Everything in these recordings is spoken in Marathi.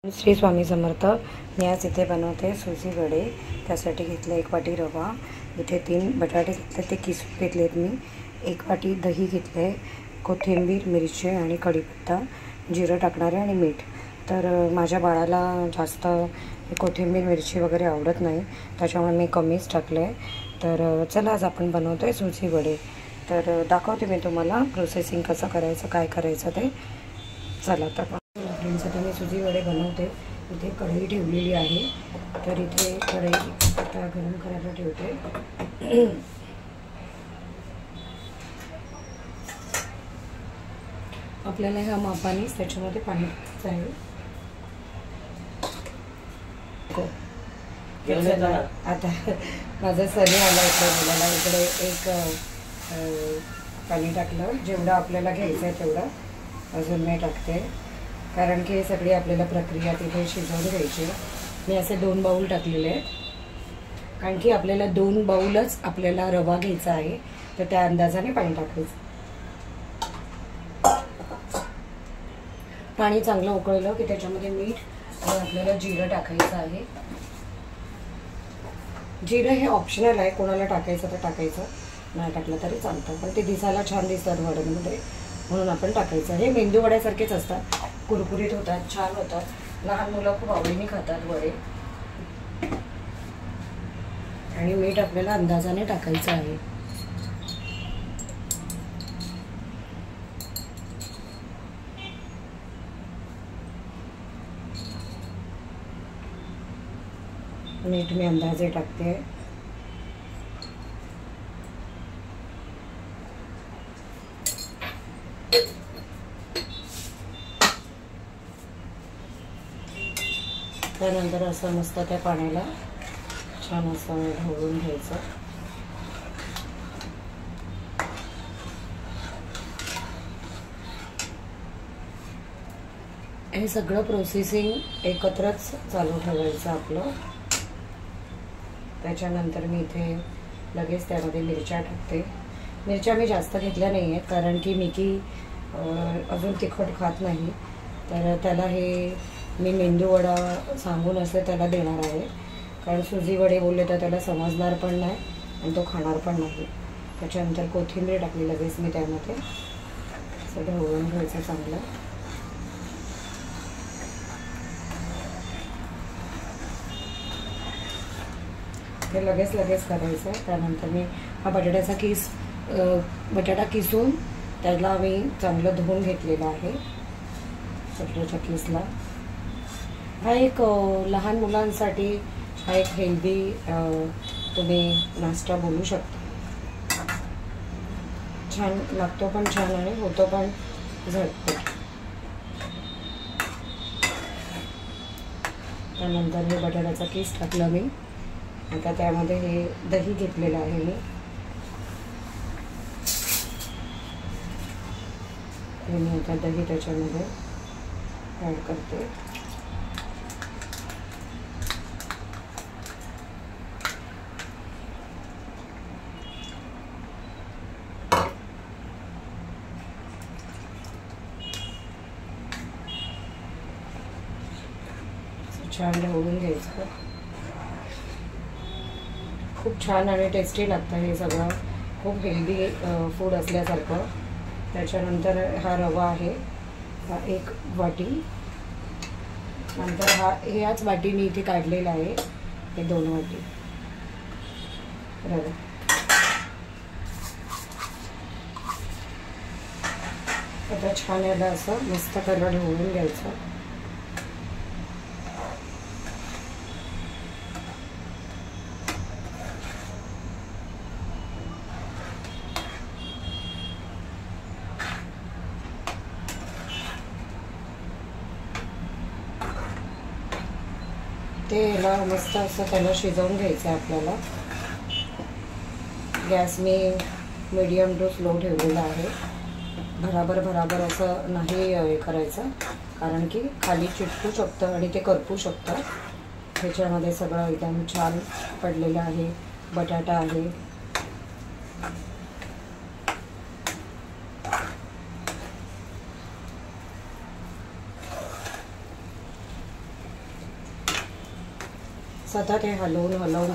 श्री स्वामी समर्थ। मी आज इथे बनवते सुजी वडे। त्यासाठी घेतले 1 वाटी रवा, इथे 3 बटाटे घेतले ते किसून घेतलेत मी, 1 वाटी दही घेतले, कोथिंबीर, मिरची आणि कढीपत्ता, जिरं टाकणारे आणि मीठ। तर माझ्या बाळाला जास्त कोथिंबीर मिरची वगैरे आवडत नाही, त्याच्यामुळे मी कमीच टाकले। तर चला आज आपण बनवतोय सुजी वडे। तर दाखवते मी तुम्हाला प्रोसेसिंग कसं करायचं, काय करायचं ते। चला तर फ्रेंड्स, मी सुजी वडे बनवते। इथे कढई ठेवलेली आहे, तर इथे कढई आता गरम करायला ठेवते। आपल्याला ह्या मापानेच त्याच्यामध्ये पाणी टाकायचं आहे। आता माझा सनी आला इकडे बोलायला, इकडे एक पाणी टाकलं, जेवढं आपल्याला घ्यायचं आहे तेवढं अजून मी टाकते, कारण की हे सगळी आपल्याला प्रक्रिया तिथे शिजवून घ्यायची। मी असे 2 बाउल टाकलेले आहेत, कारण की आपल्याला 2 बाउलच आपल्याला रवा घ्यायचा आहे, तर त्या अंदाजाने पाणी टाकायचं। पाणी चांगलं उकळलं की त्याच्यामध्ये मीठ आणि आपल्याला जिरं टाकायचं आहे। जिरं हे ऑप्शनल आहे, कोणाला टाकायचं तर टाकायचं, नाही टाकलं तरी चालतं, पण ते दिसायला छान दिसतात वड्यांमध्ये म्हणून आपण टाकायचं। हे मेंदू वड्यासारखेच असतात, कुरकुरीत होतात, छान होतात, लहान मुलं खूप आवडीने खातात वडे। आणि मीठ आपल्याला अंदाजाने टाकायचं आहे। मीठ मी अंदाजे टाकते। त्यानंतर असं मस्त त्या पाण्याला छान असं ढवळून घ्यायचं। हे सगळं प्रोसेसिंग एकत्रच चालू ठेवायचं आपलं। त्याच्यानंतर मी इथे लगेच त्यामध्ये मिरच्या टाकते। मिरच्या मी जास्त घेतल्या नाही आहेत, कारण की मिकी अजून तिखट खात नाही, तर त्याला हे मी मेंदू वडा सांगून असं त्याला देणार आहे, कारण सुजी वडे बोलले तर त्याला समजणार पण नाही आणि तो खाणार पण नाही। त्याच्यानंतर कोथिंबीर टाकली लगेच मी त्यामध्ये, असं ढवळून घ्यायचं चांगलं। हे लगेच करायचं। त्यानंतर मी हा बटाटा किसून त्याला मी चांगलं धुवून घेतलेला आहे बटाट्याच्या किसला। हा एक लहान मुलांसाठी हा एक हेल्दी तुम्ही नाश्ता बोलू शकता, छान लागतो पण छान आणि होतो पण झटपट। त्यानंतर हे बटाट्याचा किस टाकला मी, आता त्यामध्ये हे दही घेतलेलं आहे मी आता दही त्याच्यामध्ये ॲड करते। छान ढवळून घ्यायचं। खूप छान आणि टेस्टी लागतं हे सगळं, खूप हेल्दी फूड असल्यासारखं। त्याच्यानंतर हा रवा आहे, हा 1 वाटी, नंतर ह्याच वाटीने इथे काढलेला आहे हे 2 वाटी रवा। आता छान याला असं मस्त कलर ढवळून घ्यायचं। ते याला मस्त असं त्याला शिजवून घ्यायचं आहे आपल्याला। गॅस मी मीडियम टू स्लो ठेवलेला आहे, भराभर असं नाही हे करायचं, कारण की खाली चिटकू शकतं आणि ते करपू शकतं। त्याच्यामध्ये सगळं एकदम छान पडलेलं आहे, बटाटा आहे, सतत हे हलवून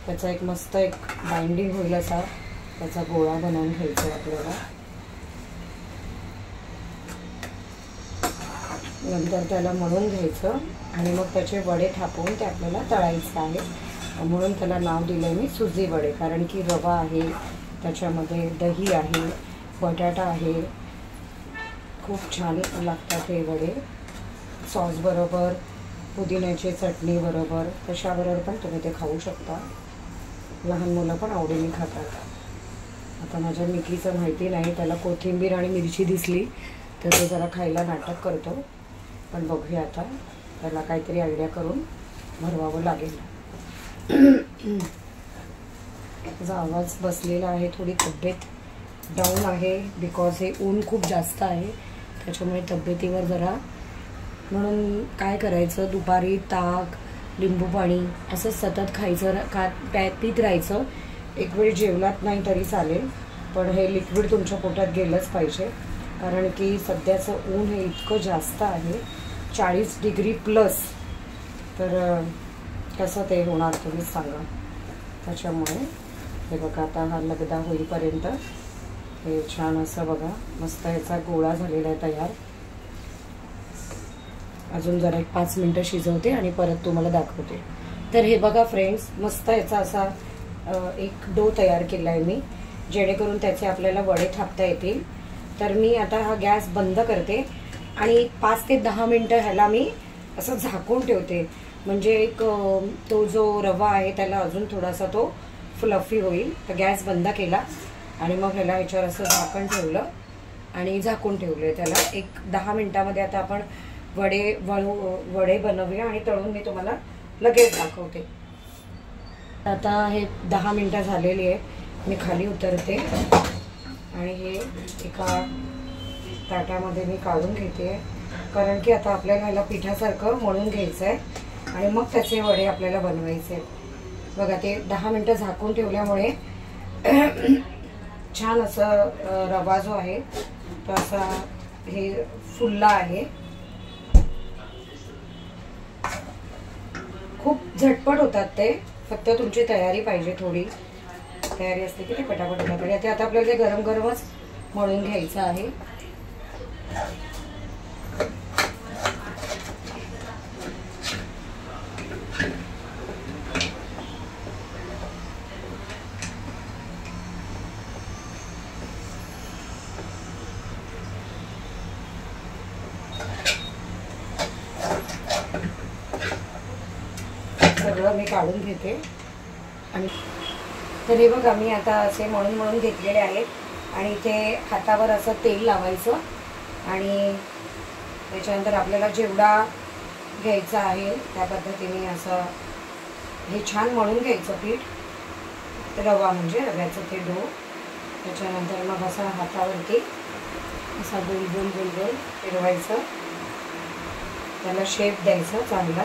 त्याचा एक मस्त एक बाइंडिंग होईल असा त्याचा गोळा बनवून घ्यायचा आहे आपल्याला. नंतर त्याला मळून घ्यायचं आणि मग त्याचे वडे थापून ते आपल्याला तळायचं आहे. म्हणून त्याला नाव दिलं आहे मी सुजी वडे, कारण की रवा आहे, त्याच्यामध्ये दही आहे, बटाटा आहे. खूप छान लागतात हे वडे. सॉस बरोबर, पुदिन्याची चटणी बरोबर, कशाबरोबर पण तुम्ही ते खाऊ शकता. लहान मुलं पण आवडीने खातात. आता माझ्या मिकीचं माहिती नाही, त्याला कोथिंबीर आणि मिरची दिसली तर तो जरा खायला नाटक करतो. पण बघूया आता, त्याला काहीतरी आयडिया करून भरवावं लागेल. त्याचा आवाज बसलेला आहे, थोडी तब्येत डाऊन आहे बिकॉज हे ऊन खूप जास्त आहे, त्याच्यामुळे तब्येतीवर जरा. म्हणून काय करायचं, दुपारी ताक, लिंबू पाणी असं सतत खायचं, पीत राहायचं. एक वेळ जेवलात नाही तरी चालेल, पण हे लिक्विड तुमच्या पोटात गेलंच पाहिजे. कारण की सध्याचं ऊन हे इतकं जास्त आहे, 40 डिग्री प्लस. तर कसं ते होणार तुम्ही सांगा. त्याच्यामुळे हे बघा, आता हा लगदा होईपर्यंत हे छान असं बघा मस्त याचा गोळा झालेला आहे तयार. अजून जरा एक 5 मिनटं शिजवते आणि परत तुम्हाला दाखवते. तर हे बघा फ्रेंड्स, मस्त याचा असा एक डो तयार केला आहे मी, जेणेकरून त्याचे आपल्याला वडे थापता येतील. तर मी आता हा गॅस बंद करते आणि 5 ते 10 मिनटं ह्याला मी असं झाकून ठेवते. म्हणजे एक तो जो रवा आहे त्याला अजून थोडासा तो फ्लफी होईल. तर गॅस बंद केला आणि मग ह्याला ह्याच्यावर असं झाकण ठेवलं आणि झाकून ठेवले त्याला. एक 10 मिनटामध्ये आता आपण वडे बनवूया आणि तळून मी तुम्हाला लगेच दाखवते. आता हे 10 मिनटं झालेली आहे. मी खाली उतरते आणि हे एका ताटामध्ये मी काढून घेते, कारण की आता आपल्याला ह्याला पिठासारखं मळून घ्यायचं आहे आणि मग त्याचे वडे आपल्याला बनवायचे. बघा, ते 10 मिनटं झाकून ठेवल्यामुळे छान असं रवा जो आहे तो असा हे फुलला आहे. खूप झटपट होतात ते, फक्त तुमची तयारी पाहिजे. थोडी तयारी असते की ते पटापट होतात. आणि आता आपल्याला ते गरम गरमच मळून घ्यायचं आहे. सगळं मी काढून घेते. आणि तर हे बघा, मी आता असे मळून घेतलेले आहेत आणि इथे हातावर असं तेल लावायचं आणि त्याच्यानंतर आपल्याला जेवढा घ्यायचा आहे त्या पद्धतीने असं हे छान मळून घ्यायचं पीठ. रवा म्हणजे रव्याचं ते डो. त्याच्यानंतर मग असं हातावरती असा गोल गोल गोल गोल फिरवायचं, त्याला शेप द्यायचा चांगला.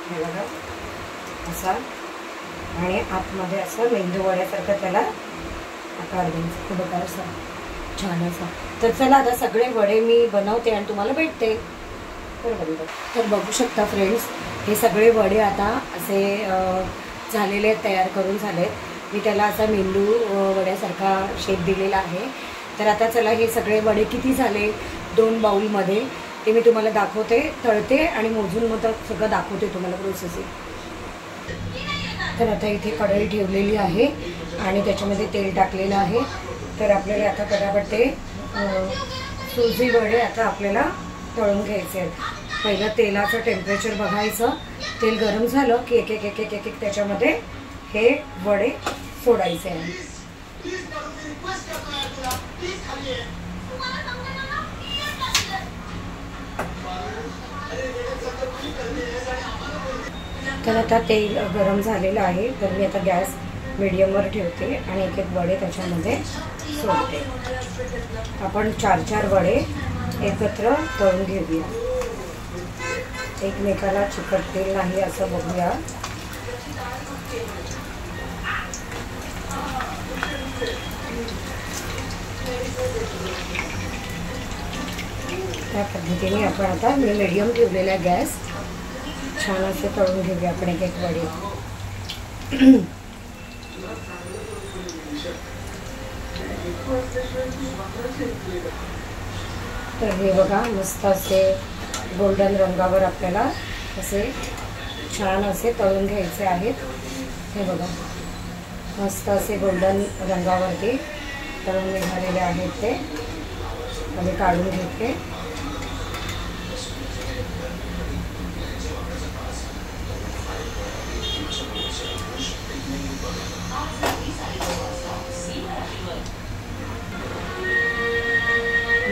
हे बघा असा, आणि आतमध्ये असं मेंदू वड्यासारखं त्याला आकार द्यायचा. खूप असा छान असा. तर चला आता सगळे वडे मी बनवते आणि तुम्हाला भेटते. तर बघू शकता फ्रेंड्स, हे सगळे वडे आता असे झालेले तयार करून झालेत. मी त्याला असा मेंदू वड्यासारखा शेप दिलेला आहे. तर आता चला हे सगळे वडे किती झाले 2 बाउलमध्ये ते मी तुम्हाला दाखवते, तळते आणि मोजून मग सगळं दाखवते तुम्हाला प्रोसेसिंग. तर आता इथे कढई ठेवलेली आहे आणि त्याच्यामध्ये तेल टाकलेलं आहे. तर आपल्याला आता पटापट ते सुजी वडे आता आपल्याला तळून घ्यायचे आहेत. पहिलं तेलाचं टेम्परेचर बघायचं, तेल गरम झालं की एक एक एक एक एक एक त्याच्यामध्ये हे वडे सोडायचे आहे. तर आता तेल गरम झालेलं आहे, तर मी आता गॅस मीडियमवर ठेवते आणि एक एक वडे त्याच्यामध्ये सोडते. आपण 4-4 वडे एकत्र तळून घेऊया. एकमेकाला चिकटतील नाही असं बघूया. त्या पद्धतीने आपण आता मी मीडियम ठेवलेला गॅस छान असे तळून घेऊया आपण एक एक वडे. तर हे बघा मस्त असे गोल्डन रंगावर आपल्याला असे छान असे तळून घ्यायचे आहेत. हे बघा मस्त असे गोल्डन रंगावरती तळून निघालेले आहेत ते आम्ही काढून घेतले.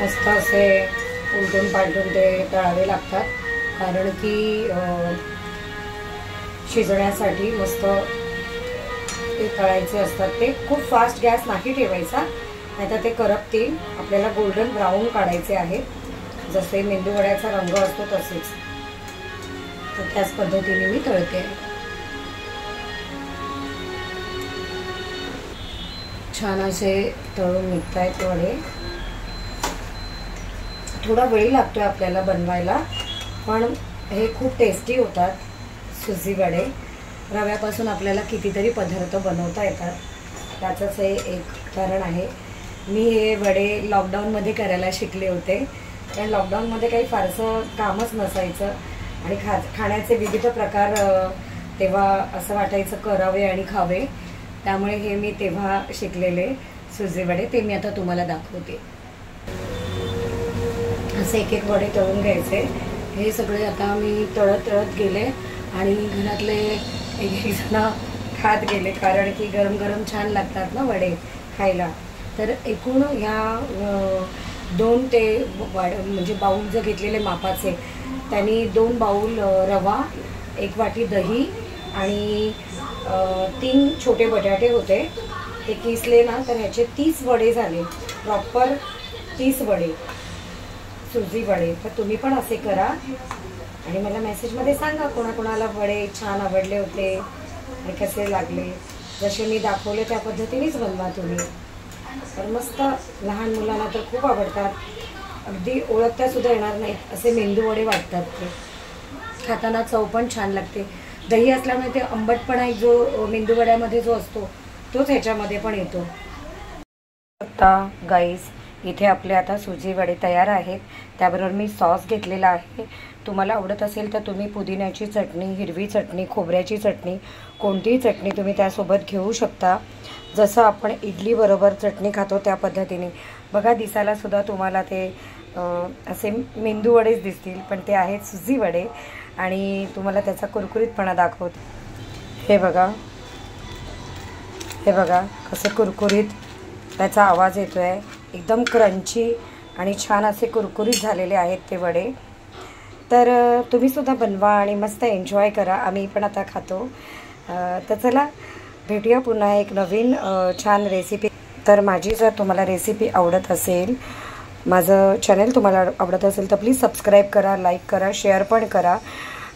मस्त असे उलटून पालटून ते तळावे लागतात कारण की शिजण्यासाठी मस्त ते तळायचे असतात. ते खूप फास्ट गॅस नाही ठेवायचा नाहीतर ते करपतील. आपल्याला गोल्डन ब्राऊन काढायचे आहेत जसे मेंदूवड्याचा रंग असतो तसेच. तर त्याच पद्धतीने मी तळते. छान असे तळून निघत आहेत वडे. थोडा वेळ लागतोय आपल्याला बनवायला पण हे खूप टेस्टी होतात सुजी वडे. रव्यापासून आपल्याला कितीतरी पदार्थ बनवता येतात. त्याचंच हे एक कारण आहे. मी हे वडे लॉकडाऊनमध्ये करायला शिकले होते कारण लॉकडाऊनमध्ये काही फारसं कामच नसायचं आणि खाण्याचे विविध प्रकार तेव्हा असं वाटायचं करावे आणि खावे. त्यामुळे हे मी तेव्हा शिकलेले सुजी वडे ते मी आता तुम्हाला दाखवते. असे एक एक वडे तळून घ्यायचे. हे सगळे आता मी तळत गेले आणि घरातले एक जण खात गेले कारण की गरम गरम छान लागतात ना वडे खायला. तर एकूण ह्या 2 ते म्हणजे बाऊल जर घेतलेले मापाचे त्यांनी 2 बाऊल रवा, 1 वाटी दही आणि 3 छोटे बटाटे होते ते किसले ना तर ह्याचे 30 वडे झाले. प्रॉपर 30 वडे सुजी वडे. तर तुम्ही पण असे करा आणि मला मेसेजमध्ये सांगा कोणाकोणाला वडे छान आवडले होते आणि कसे लागले. जसे मी दाखवले त्या पद्धतीनेच बनवा तुम्ही. तर मस्त लहान मुलांना तर खूप आवडतात. अगदी ओळखतासुद्धा येणार नाहीत असे मेंदू वडे वाटतात. ते खाताना चव पण छान लागते. दही असल्यामुळे ते आंबटपणा एक जो मेंदू वड्यामध्ये जो असतो तोच ह्याच्यामध्ये पण येतो. आता गाईस इथे आपले आता सुजी वडे तयार आहेत. त्याबरोबर मी सॉस घेतलेला आहे. तुम्हाला आवडत असेल तर तुम्ही पुदिन्याची चटणी, हिरवी चटणी, खोबऱ्याची चटणी कोणतीही चटणी तुम्ही त्यासोबत घेऊ शकता. जसं आपण इडली बरोबर चटणी खातो त्या पद्धतीने. बघा दिसायला सुद्धा तुम्हाला ते असे मेंदू वडेच दिसतील पण ते आहेत सुजी वडे आणि तुम्हाला त्याचा कुरकुरीतपणा दाखवते. हे बघा कसे कुरकुरीत त्याचा आवाज येतोय. एकदम क्रंची आणि छान असे कुरकुरीत झालेले आहेत ते वडे. तर तुम्ही सुद्धा बनवा आणि मस्त एन्जॉय करा. आम्ही पण आता खातो. तर चला भेटूया पुन्हा एक नवीन छान रेसिपी. तर माझी जर तुम्हाला रेसिपी आवडत असेल, माझं चॅनल तुम्हाला आवडत असेल तर प्लीज सबस्क्राईब करा, लाईक करा, शेअर पण करा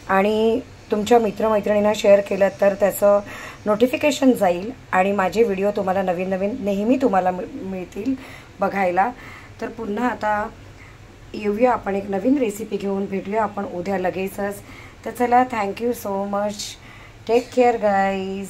आणि तुमच्या मित्रमैत्रिणींना शेअर केलं तर त्याचं नोटिफिकेशन जाईल आणि माझे व्हिडिओ तुम्हाला नवीन नवीन नेहमी तुम्हाला मिळतील बघायला. तर पुन्हा आता येऊया आपण एक नवीन रेसिपी घेऊन. भेटूया आपण उद्या लगेचच. तर चला thank you so much. Take care guys.